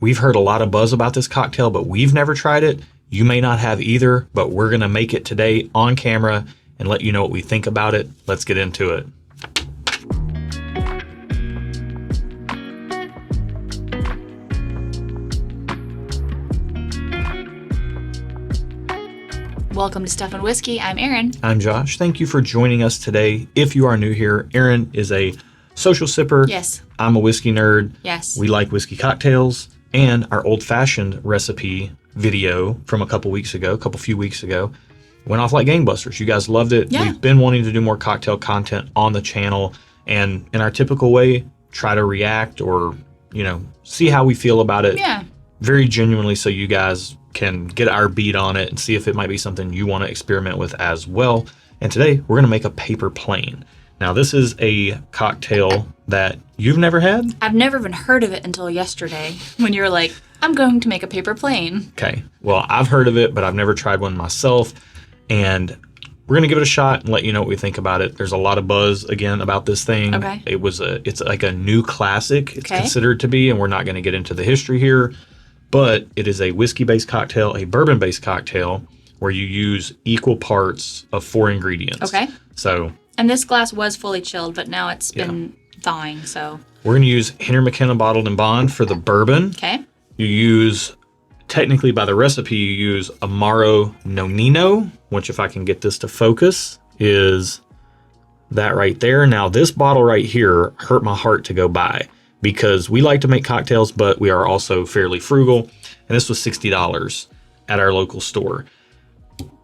we've heard a lot of buzz about this cocktail, but we've never tried it. You may not have either, but we're going to make it today on camera and let you know what we think about it. Let's get into it. Welcome to Stuff and Whiskey. I'm Erin. I'm Josh. Thank you for joining us today. If you are new here, Erin is a social sipper. Yes. I'm a whiskey nerd. Yes. We like whiskey cocktails, and our old-fashioned recipe video from a few weeks ago, went off like gangbusters. You guys loved it. Yeah. We've been wanting to do more cocktail content on the channel, and in our typical way, try to react or, see how we feel about it. Yeah. Very genuinely, so you guys can get our beat on it and see if it might be something you want to experiment with as well. And today, we're going to make a paper plane. Now, this is a cocktail that you've never had? I've never even heard of it until yesterday when you were like, I'm going to make a paper plane. Okay. Well, I've heard of it, but I've never tried one myself. And we're going to give it a shot and let you know what we think about it. There's a lot of buzz, again, about this thing. Okay. It's like a new classic, it's okay. considered to be, and we're not going to get into the history here. But it is a whiskey-based cocktail, a bourbon-based cocktail, where you use equal parts of 4 ingredients. Okay. And this glass was fully chilled, but now it's been thawing, so. We're going to use Henry McKenna Bottled and Bond for the bourbon. Okay. You use, technically by the recipe, you use Amaro Nonino, which if I can get this to focus, is that right there. Now, this bottle right here hurt my heart to go buy because we like to make cocktails, but we are also fairly frugal. And this was $60 at our local store.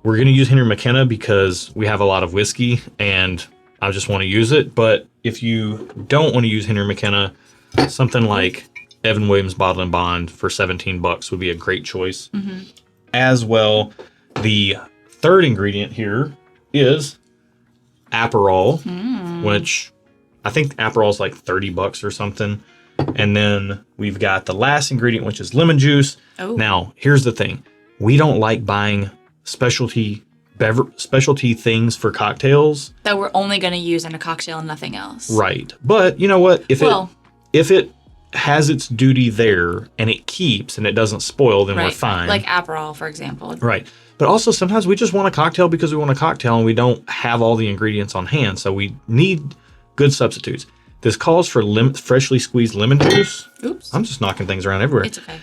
We're going to use Henry McKenna because we have a lot of whiskey and I just want to use it. But if you don't want to use Henry McKenna, something like Evan Williams Bottled and Bond for $17 would be a great choice. Mm-hmm. As well, the third ingredient here is Aperol, which I think Aperol is like $30 or something. And then we've got the last ingredient, which is lemon juice. Oh. Now, here's the thing. We don't like buying specialty things for cocktails that we're only going to use in a cocktail and nothing else. Right. But you know what? If it has its duty there and it keeps and it doesn't spoil, then we're fine. Like Aperol, for example. Right. But also sometimes we just want a cocktail because we want a cocktail and we don't have all the ingredients on hand. So we need good substitutes. This calls for freshly squeezed lemon juice. Oops. I'm just knocking things around everywhere. It's okay.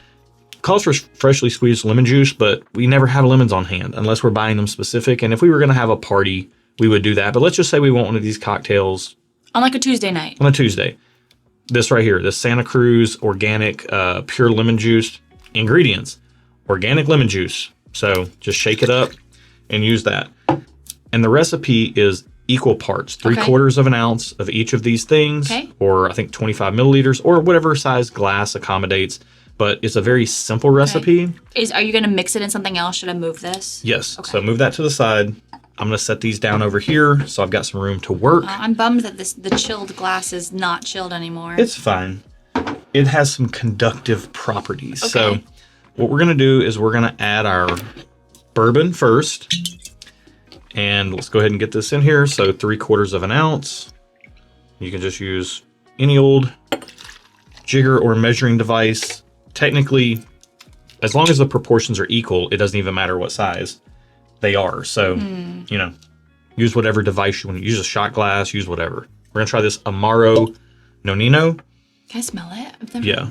Calls for freshly squeezed lemon juice, but we never have lemons on hand unless we're buying them specific. And if we were going to have a party, we would do that. But let's just say we want one of these cocktails on like a Tuesday night. On a Tuesday. This right here, this Santa Cruz organic pure lemon juice. Ingredients, organic lemon juice. So just shake it up and use that. And the recipe is equal parts, 3/4 of an ounce of each of these things, or I think 25 milliliters, or whatever size glass accommodates. But it's a very simple recipe. Are you going to mix it in something else? Should I move this? Yes. Okay. So move that to the side. I'm going to set these down over here so I've got some room to work. I'm bummed that the chilled glass is not chilled anymore. It's fine. It has some conductive properties. Okay. So what we're going to do is we're going to add our bourbon first. And let's go ahead and get this in here. So 3/4 of an ounce. You can just use any old jigger or measuring device. Technically, as long as the proportions are equal, it doesn't even matter what size they are. So, use whatever device you want to use. A shot glass, use whatever. We're going to try this Amaro Nonino. Can I smell it? Yeah.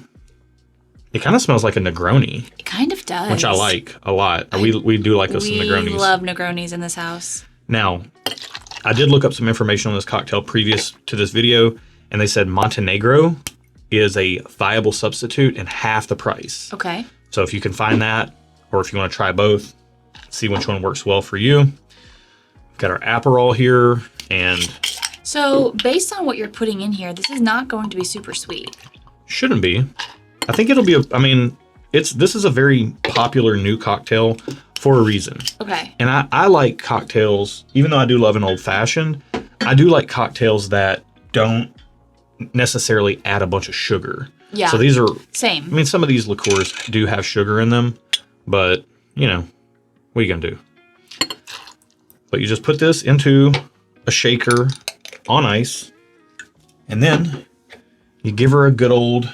It kind of smells like a Negroni. It kind of does. Which I like a lot. We do like us some Negronis. We love Negronis in this house. Now, I did look up some information on this cocktail previous to this video, and they said Montenegro is a viable substitute and half the price. Okay. So if you can find that, or if you want to try both, see which one works well for you. We've got our Aperol here, and... So, based on what you're putting in here, this is not going to be super sweet. Shouldn't be. I think it'll be, this is a very popular new cocktail for a reason. Okay. And I like cocktails, even though I do love an old-fashioned, I do like cocktails that don't necessarily add a bunch of sugar. Yeah. So these are... Same. Some of these liqueurs do have sugar in them, but, what are you going to do? But you just put this into a shaker on ice, and then you give her a good old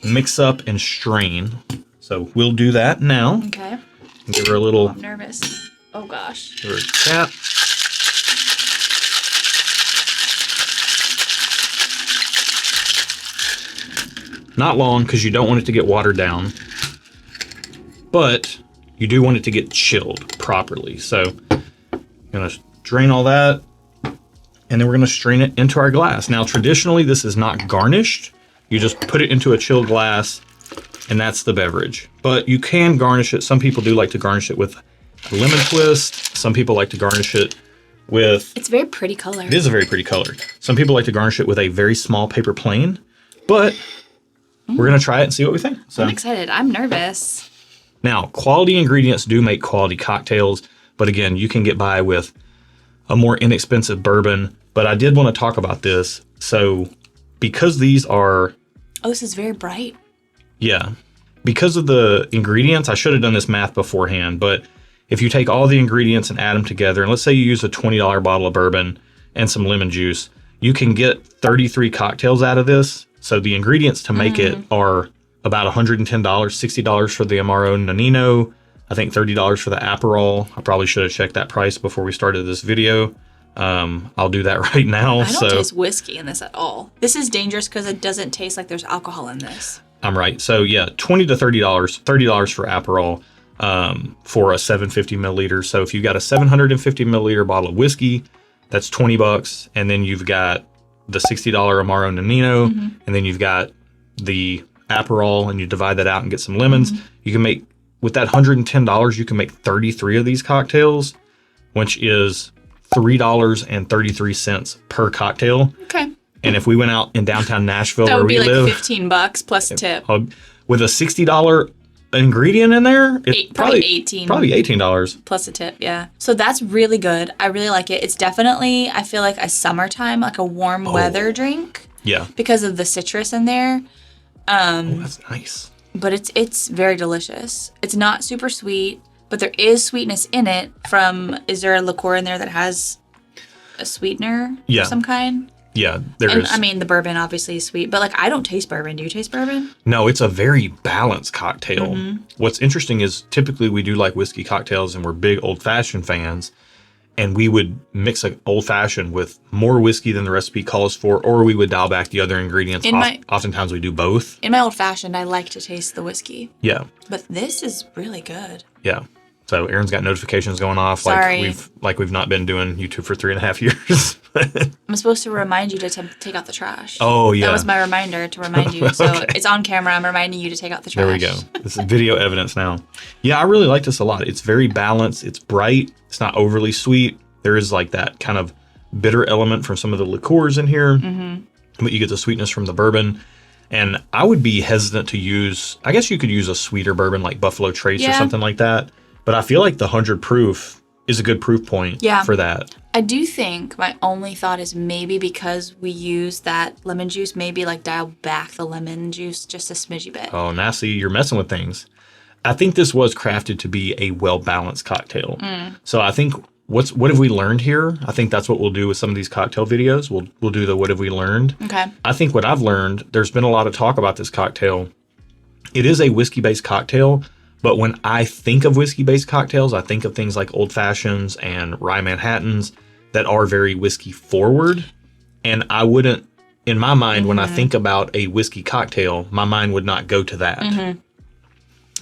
mix up and strain. So we'll do that now. Okay. Give her a little... I'm nervous. Oh, gosh. Give her a tap. Not long, because you don't want it to get watered down. But you do want it to get chilled properly. So I'm going to drain all that. And then we're going to strain it into our glass. Now, traditionally, this is not garnished. You just put it into a chilled glass, and that's the beverage. But you can garnish it. Some people do like to garnish it with a lemon twist. Some people like to garnish it with... It's very pretty color. It is a very pretty color. Some people like to garnish it with a very small paper plane. But we're going to try it and see what we think. So, I'm excited. I'm nervous. now, quality ingredients do make quality cocktails. But again, you can get by with a more inexpensive bourbon. But I did want to talk about this. So because these are... Oh, this is very bright. Yeah. Because of the ingredients, I should have done this math beforehand. But if you take all the ingredients and add them together, and let's say you use a $20 bottle of bourbon and some lemon juice, you can get 33 cocktails out of this. So the ingredients to make it are about $110, $60 for the Amaro Nonino. I think $30 for the Aperol. I probably should have checked that price before we started this video. I'll do that right now. I don't taste whiskey in this at all. This is dangerous because it doesn't taste like there's alcohol in this. I'm right. So yeah, $20 to $30 for Aperol for a 750 milliliter. So if you got a 750 milliliter bottle of whiskey, that's $20. And then you've got the $60 Amaro Nonino, and then you've got the Aperol, and you divide that out and get some lemons. You can make, with that $110, you can make 33 of these cocktails, which is $3.33 per cocktail. Okay. And if we went out in downtown Nashville That where would be we like live, $15 plus tip. with a $60 ingredient in there, it's Probably 18. Probably $18. Plus a tip, yeah. So that's really good. I really like it. It's definitely, I feel like a summertime, like a warm weather drink Yeah. because of the citrus in there. Oh, that's nice. But it's very delicious. It's not super sweet, but there is sweetness in it from, is there a liqueur in there that has a sweetener Yeah. of some kind? Yeah, there And is. I mean, the bourbon obviously is sweet, but like I don't taste bourbon. Do you taste bourbon? No, it's a very balanced cocktail. What's interesting is typically we do like whiskey cocktails and we're big old-fashioned fans. And we would mix an old-fashioned with more whiskey than the recipe calls for, or we would dial back the other ingredients. Oftentimes we do both. In my old fashioned, I like to taste the whiskey. Yeah. But this is really good. Yeah. So Erin's got notifications going off. Sorry. Like we've not been doing YouTube for 3.5 years. I'm supposed to remind you to take out the trash. Oh, yeah. That was my reminder to remind you. So it's on camera. I'm reminding you to take out the trash. There we go. This is video evidence now. Yeah, I really like this a lot. It's very balanced. It's bright. It's not overly sweet. There is like that kind of bitter element from some of the liqueurs in here. But you get the sweetness from the bourbon. And I would be hesitant to use, I guess you could use a sweeter bourbon like Buffalo Trace or something like that. But I feel like the 100 proof is a good proof point for that. I do think my only thought is maybe because we use that lemon juice, maybe like dial back the lemon juice just a smidgy bit. Oh, now see, you're messing with things. I think this was crafted to be a well-balanced cocktail. So I think what have we learned here? I think that's what we'll do with some of these cocktail videos. We'll do the what have we learned. Okay. I think what I've learned, there's been a lot of talk about this cocktail. It is a whiskey-based cocktail. But when I think of whiskey-based cocktails, I think of things like Old Fashions and Rye Manhattans that are very whiskey-forward. And I wouldn't, in my mind, when I think about a whiskey cocktail, my mind would not go to that.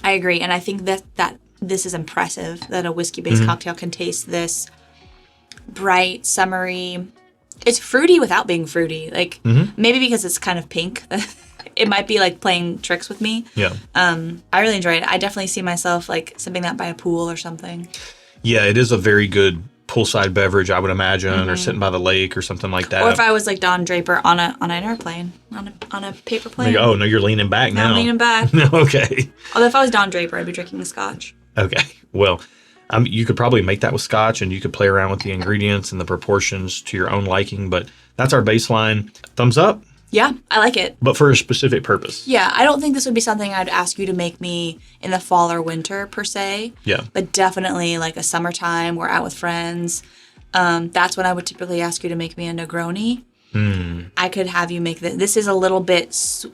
I agree. And I think that this is impressive that a whiskey-based cocktail can taste this bright, summery. It's fruity without being fruity. Like, maybe because it's kind of pink. It might be like playing tricks with me. Yeah. I really enjoy it. I definitely see myself like sipping that by a pool or something. Yeah, it is a very good poolside beverage, I would imagine, or sitting by the lake or something like that. Or if I was like Don Draper on an airplane, on a paper plane. Like, oh, no, you're leaning back now. I'm leaning back. No, okay. Although if I was Don Draper, I'd be drinking the scotch. Okay. Well, you could probably make that with scotch, and you could play around with the ingredients and the proportions to your own liking. But that's our baseline. Thumbs up. Yeah, I like it. But for a specific purpose. Yeah, I don't think this would be something I'd ask you to make me in the fall or winter per se. Yeah. But definitely like a summertime, we're out with friends. That's when I would typically ask you to make me a Negroni. I could have you make this. This is a little bit,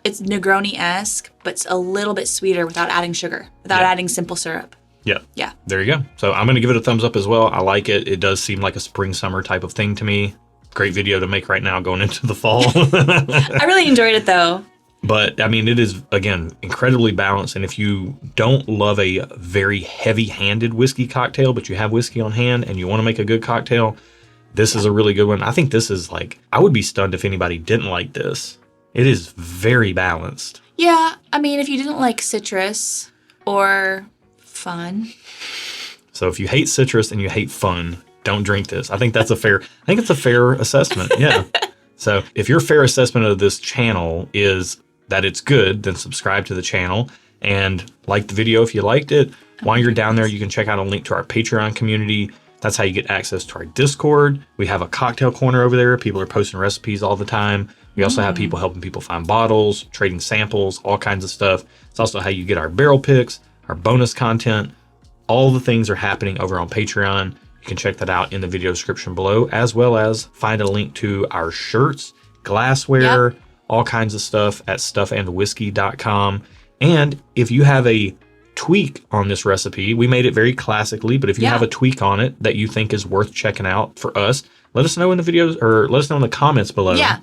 it's Negroni-esque, but it's a little bit sweeter without adding sugar, without adding simple syrup. Yeah. Yeah. There you go. So I'm going to give it a thumbs up as well. I like it. It does seem like a spring, summer type of thing to me. Great video to make right now going into the fall. I really enjoyed it though. But I mean, it is, again, incredibly balanced. And if you don't love a very heavy-handed whiskey cocktail, but you have whiskey on hand and you want to make a good cocktail, this is a really good one. I think this is like, I would be stunned if anybody didn't like this. It is very balanced. Yeah. I mean, if you didn't like citrus or fun. So if you hate citrus and you hate fun, don't drink this. I think it's a fair assessment. Yeah. So if your fair assessment of this channel is that it's good, then subscribe to the channel and like the video if you liked it. While you're down there, you can check out a link to our Patreon community. That's how you get access to our Discord. We have a cocktail corner over there. People are posting recipes all the time. We also have people helping people find bottles, trading samples, all kinds of stuff. It's also how you get our barrel picks, our bonus content. All the things are happening over on Patreon. You can check that out in the video description below, as well as find a link to our shirts, glassware, all kinds of stuff at stuffandwhiskey.com. And if you have a tweak on this recipe, we made it very classically, but if you have a tweak on it that you think is worth checking out for us, let us know in the videos or let us know in the comments below. Yeah.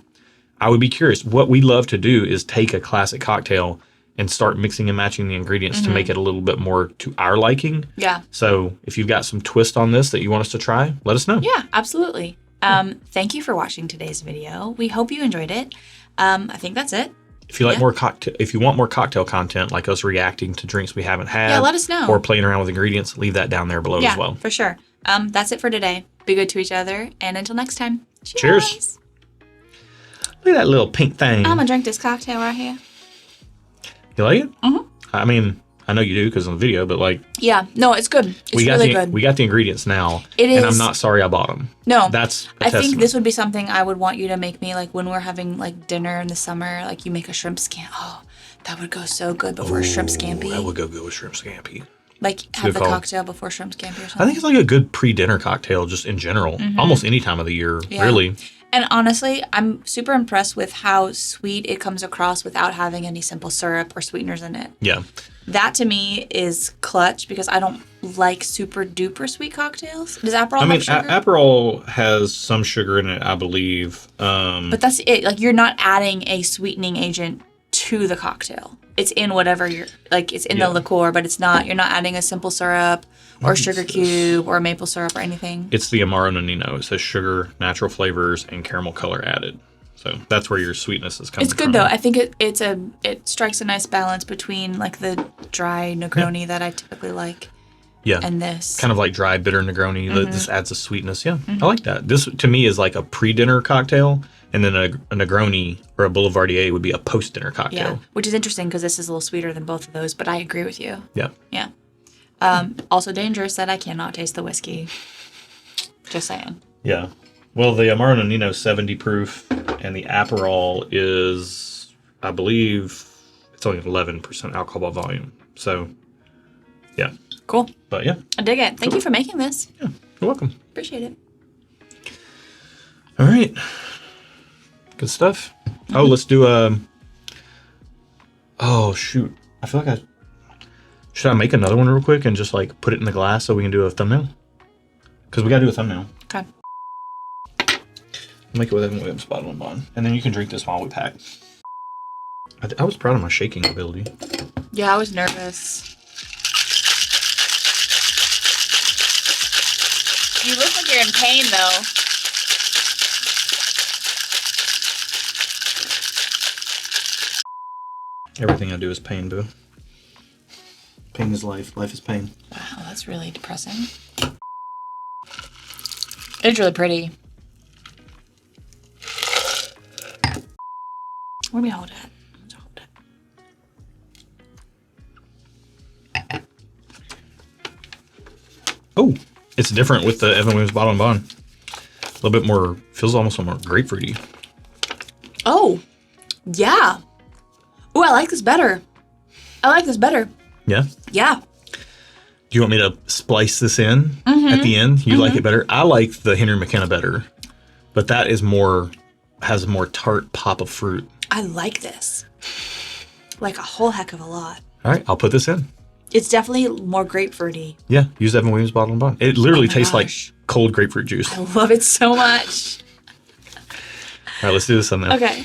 I would be curious. What we love to do is take a classic cocktail and start mixing and matching the ingredients to make it a little bit more to our liking. Yeah. So if you've got some twist on this that you want us to try, let us know. Yeah, absolutely. Thank you for watching today's video. We hope you enjoyed it. I think that's it. If you like if you want more cocktail content, like us reacting to drinks we haven't had, let us know. Or playing around with ingredients, leave that down there below as well. For sure. That's it for today. Be good to each other, and until next time. Cheers. Look at that little pink thing. I'm gonna drink this cocktail right here. You like it? Mm-hmm. I mean, I know you do because on the video, but like... Yeah. No, it's good. It's really good. We got the ingredients now. It is. And I'm not sorry I bought them. No. That's I think this would be something I would want you to make me, like, when we're having, like, dinner in the summer, like, you make a shrimp scampi. Oh, that would go so good before shrimp scampi. That would go good with shrimp scampi. Like, have the cocktail before shrimp scampi or something. I think it's like a good pre-dinner cocktail just in general. Almost any time of the year, really. And honestly, I'm super impressed with how sweet it comes across without having any simple syrup or sweeteners in it. Yeah. That to me is clutch because I don't like super duper sweet cocktails. Does Aperol have sugar? Aperol has some sugar in it, I believe. But that's it. Like, you're not adding a sweetening agent to the cocktail. It's in whatever you're, like, it's in the liqueur, but it's not, you're not adding a simple syrup or sugar cube or maple syrup or anything. It's the Amaro Nonino. It says sugar, natural flavors, and caramel color added. So that's where your sweetness is coming from. It's good though. I think it strikes a nice balance between like the dry Negroni that I typically like. Yeah. And this. Kind of like dry, bitter Negroni. This adds a sweetness. Yeah. I like that. This to me is like a pre-dinner cocktail. And then a Negroni or a Boulevardier would be a post-dinner cocktail. Yeah. Which is interesting because this is a little sweeter than both of those, but I agree with you. Yeah. Yeah. Also dangerous that I cannot taste the whiskey. Just saying. Yeah. Well, the Amaro Nonino is 70 proof, and the Aperol is, I believe, it's only 11% alcohol by volume. So, yeah. Cool. But yeah. I dig it. Thank you for making this. Yeah. You're welcome. Appreciate it. All right. Good stuff. Oh, let's do a... Oh, shoot. I feel like should I make another one real quick and just like put it in the glass so we can do a thumbnail? Because we got to do a thumbnail. Okay. I'll make it with Evan Williams bottle and bond. And then you can drink this while we pack. I was proud of my shaking ability. Yeah, I was nervous. You look like you're in pain, though. Everything I do is pain, boo. Pain is life. Life is pain. Wow, that's really depressing. It's really pretty. Let me hold it. Let's hold it. Oh, it's different with the Evan Williams bottle and bond. A little bit more, feels almost more grapefruity. Oh, yeah. Oh, I like this better. Yeah? Yeah. Do you want me to splice this in at the end? You like it better? I like the Henry McKenna better, but that is more has a more tart pop of fruit. I like this. Like a whole heck of a lot. All right, I'll put this in. It's definitely more grapefruity. Yeah, use Evan Williams bottle and bond. It literally tastes gosh. like cold grapefruit juice. I love it so much. All right, let's do this on then. Okay.